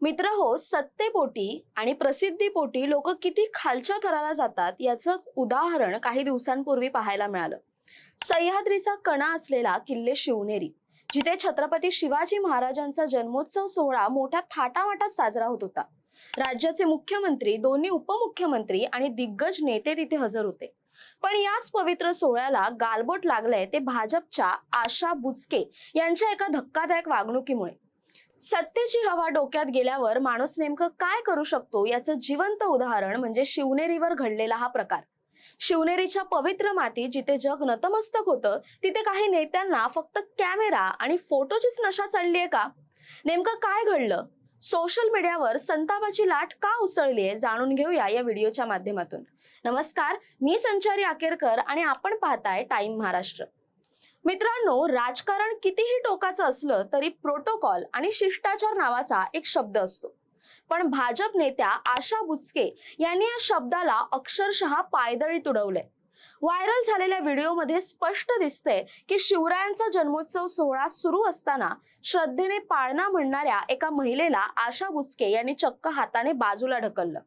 मित्रहो, सत्तेपोटी आणि प्रसिद्धीपोटी लोक किती खालच्या थराला जातात याचंच उदाहरण काही दिवसांपूर्वी पाहायला मिळालं. सह्याद्रीचा कणा असलेला किल्ले शिवनेरी, जिथे छत्रपती शिवाजी महाराजांचा जन्मोत्सव सोहळा मोठ्या थाटामाटात साजरा होत होता. राज्याचे मुख्यमंत्री, दोन्ही उपमुख्यमंत्री आणि दिग्गज नेते तिथे हजर होते. पण याच पवित्र सोहळ्याला गालबोट लागलंय ते भाजपच्या आशा बुचके यांच्या एका धक्कादायक वागणुकीमुळे. सत्तेची हवा डोक्यात गेल्यावर माणूस नेमकं काय करू शकतो याचं जिवंत उदाहरण म्हणजे शिवनेरीवर घडलेला हा प्रकार. शिवनेरीच्या पवित्र माती जिथे जग नतमस्तक होतं, तिथे काही नेत्यांना फक्त कॅमेरा आणि फोटोचीच नशा चढलीये का? नेमकं काय घडलं? सोशल मीडियावर संतापाची लाट का उसळलीये, जाणून घेऊया या व्हिडिओच्या माध्यमातून. नमस्कार, मी संचारी आकेरकर आणि आपण पाहताय टाइम महाराष्ट्र. मित्रांनो, राजकारण कितीही टोकाचं असलं तरी प्रोटोकॉल आणि शिष्टाचार नावाचा एक शब्द असतो. पण भाजप नेत्या आशा बुचके यांनी या शब्दाला अक्षरशः पायदळी तुडवलंय. व्हायरल झालेल्या व्हिडिओमध्ये स्पष्ट दिसतंय की शिवरायांचा जन्मोत्सव सोहळा सुरू असताना श्रद्धेने पाळणा म्हणणाऱ्या एका महिलेला आशा बुचके यांनी चक्क हाताने बाजूला ढकललं.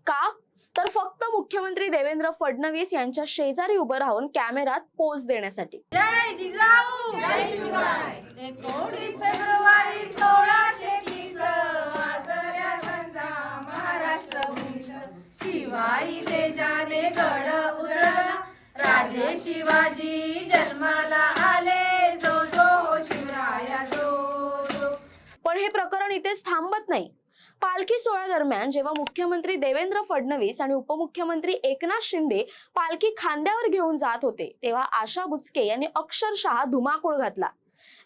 का? तर फक्त मुख्यमंत्री देवेंद्र फडणवीस यांच्या शेजारी उभं राहून कॅमेऱ्यात पोज देण्यासाठी. जय जिजाऊ जय शिवराय 19 फेब्रुवारी 1630 वाजल्या संजा महाराष्ट्र भूषण शिवाई तेजाने गड उजळला राजे शिवाजी जन्माला आले जो जो शिवराया जो जो. पण हे प्रकरण इथेच थांबत नाही. पालखी सोहळ्यादरम्यान जेव्हा मुख्यमंत्री देवेंद्र फडणवीस आणि उपमुख्यमंत्री एकनाथ शिंदे पालखी खांद्यावर घेऊन जात होते, तेव्हा आशा बुचके यांनी अक्षरशः धुमाकूळ घातला.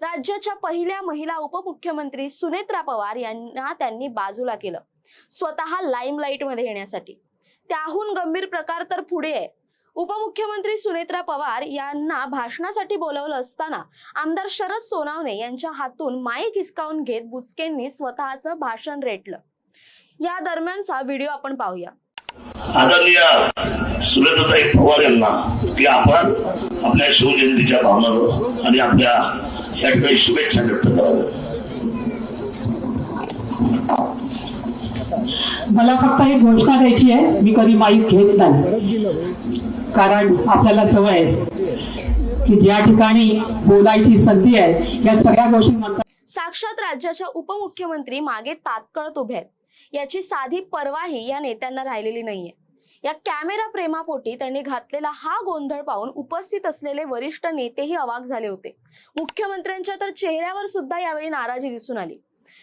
राज्याच्या पहिल्या महिला उपमुख्यमंत्री सुनेत्रा पवार यांना त्यांनी बाजूला केलं, स्वतः लाईमलाईट मध्ये येण्यासाठी. त्याहून गंभीर प्रकार तर पुढे आहे. उपमुख्यमंत्री सुनेत्रा पवार यांना भाषणासाठी बोलवलं असताना आमदार शरद सोनावणे यांच्या हातून माईक हिसकावून घेत बुचकेंनी स्वतःचं भाषण रेटलं. या दरम्यानचा व्हिडिओ आपण पाहूया. आदरणीय सुरेंद्रताई पवार यांना की आपण आपल्या शिवजयंतीच्या भावनांवर आणि आपल्या या ठिकाणी शुभेच्छा व्यक्त कराव्या. मला फक्त एक घोषणा द्यायची आहे, मी कधी माईक घेत नाही, कारण आपल्याला सवय आहे की ज्या ठिकाणी बोलायची संधी आहे या सगळ्या गोष्टी म्हणतात. साक्षात राज्याच्या उपमुख्यमंत्री मागे तात्कळत उभे आहेत याची साधी पर्वाही या नेत्यांना राहिलेली नाहीये. या कॅमेरा प्रेमापोटी त्यांनी घातलेला हा गोंधळ पाहून उपस्थित असलेले वरिष्ठ नेतेही अवाक झाले होते. मुख्यमंत्र्यांच्या तर चेहऱ्यावर सुद्धा यावेळी नाराजी दिसून आली.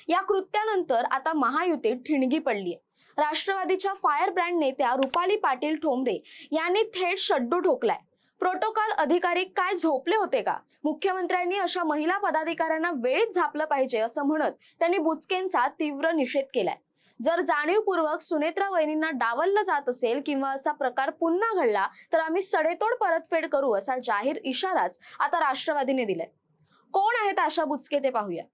या कृत्यानंतर आता महायुतीत ठिणगी पडलीय. राष्ट्रवादीच्या फायर ब्रँड नेत्या रुपाली पाटील ठोंबरे यांनी थेट शड्डू ठोकलाय. प्रोटोकॉल अधिकारी काय झोपले होते का? मुख्यमंत्र्यांनी अशा महिला पदाधिकाऱ्यांना वेळीच झापलं पाहिजे असं म्हणत त्यांनी बुचकेंचा तीव्र निषेध केलाय. जर जाणीवपूर्वक सुनेत्रा वहिनींना डावललं जात असेल किंवा असा प्रकार पुन्हा घडला तर आम्ही सडेतोड परतफेड करू असा जाहीर इशाराच आता राष्ट्रवादीने दिलाय. कोण आहेत आशा बुचके ते पाहूया.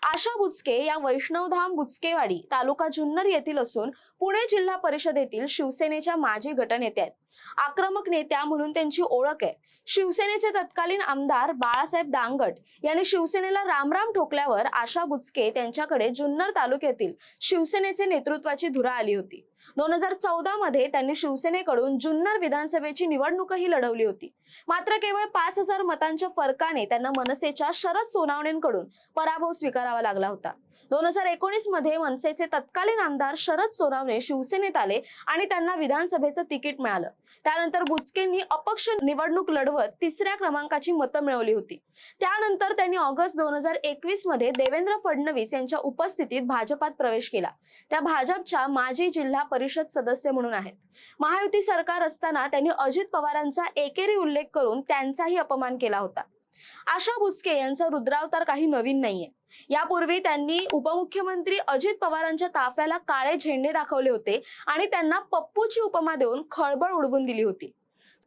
आशा बुचके या वैष्णवधाम बुचकेवाडी तालुका जुन्नर येथील असून पुणे जिल्हा परिषदेतील शिवसेनेच्या माजी गटनेत्या आहेत. आक्रमक नेत्या म्हणून त्यांची ओळख आहे. शिवसेनेचे तत्कालीन आमदार बाळासाहेब दांगट यांनी शिवसेनेला रामराम ठोकल्यावर आशा बुचके त्यांच्याकडे जुन्नर तालुक्यातील शिवसेनेचे नेतृत्वाची धुरा आली होती. 2014 मध्ये त्यांनी शिवसेनेकडून जुन्नर विधानसभेची निवडणूकही लढवली होती. मात्र केवळ 5000 मतांच्या फरकाने त्यांना मनसेच्या शरद सोनावणेंकडून पराभव स्वीकारावा लागला होता. 2019 मध्ये मनसेचे तत्कालीन आमदार शरद सोनावणे शिवसेनेत आले आणि त्यांना विधानसभेचं तिकीट मिळालं. त्यानंतर बुचकेंनी अपक्ष निवडणूक लढवत 3ऱ्या क्रमांकाची मतं मिळवली होती. त्यानंतर त्यांनी ऑगस्ट 2021 मध्ये देवेंद्र फडणवीस यांच्या उपस्थितीत भाजपात प्रवेश केला. त्या भाजपच्या माजी जिल्हा परिषद सदस्य म्हणून आहेत. महायुती सरकार असताना त्यांनी अजित पवारांचा एकेरी उल्लेख करून त्यांचाही अपमान केला होता. आशा बुचके यांचा रुद्रावतार काही नवीन नाहीये. यापूर्वी त्यांनी उपमुख्यमंत्री अजित पवारांच्या ताफ्याला काळे झेंडे दाखवले होते आणि त्यांना पप्पूची उपमा देऊन खळबळ उडवून दिली होती.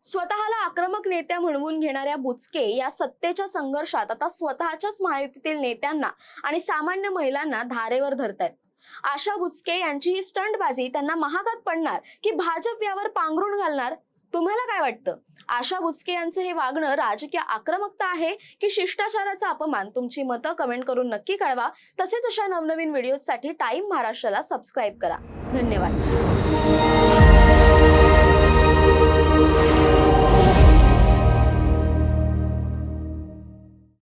स्वतःला आक्रमक नेत्या म्हणवून घेणाऱ्या बुचके या सत्तेच्या संघर्षात आता स्वतःच्याच महायुतीतील नेत्यांना आणि सामान्य महिलांना धारेवर धरतायत. आशा बुचके यांची ही स्टंटबाजी त्यांना महागात पडणार की भाजप यावर पांघरून घालणार? तुम्हाला काय वाटतं? आशा बुचके यांचं हे वागणं राजकीय आक्रमकता आहे की शिष्टाचाराचा अपमान? तुमची मतं कमेंट करून नक्की कळवा. तसेच अशा नवनवीन व्हिडिओसाठी टाइम महाराष्ट्राला सबस्क्राईब करा. धन्यवाद.